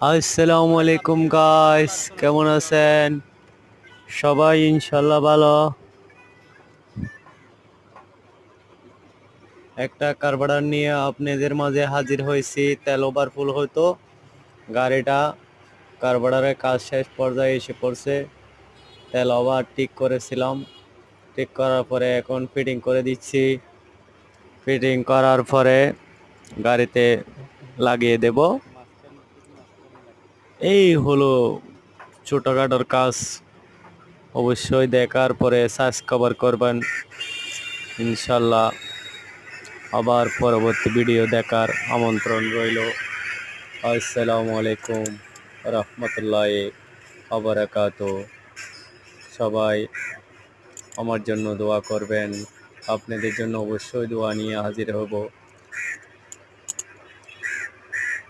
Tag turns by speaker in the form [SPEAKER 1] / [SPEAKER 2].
[SPEAKER 1] আসসালামু আলাইকুম গাইস, কেমন আছেন? সবাই ইনশাল্লাহ ভালো। একটা কারবারার নিয়ে আপনাদের মাঝে হাজির হয়েছি। তেল ওভারফুল হতো, গাড়িটা কারবারারের কাজ শেষ পর্যায়ে এসে পড়ছে। তেল ওভার ঠিক করেছিলাম, ঠিক করার পরে এখন ফিটিং করে দিচ্ছি। ফিটিং করার পরে গাড়িতে লাগিয়ে দেব। এই হলো ছোটখাটোর কাজ। অবশ্যই দেখার পরে সাবস্ক্রাইব করবেন ইনশাল্লাহ। আবার পরবর্তী ভিডিও দেখার আমন্ত্রণ রইল। আসসালামু আলাইকুম রহমতুল্লাহি ওয়া বারাকাতুহু। সবাই আমার জন্য দোয়া করবেন। আপনাদের জন্য অবশ্যই দোয়া নিয়ে হাজির হব।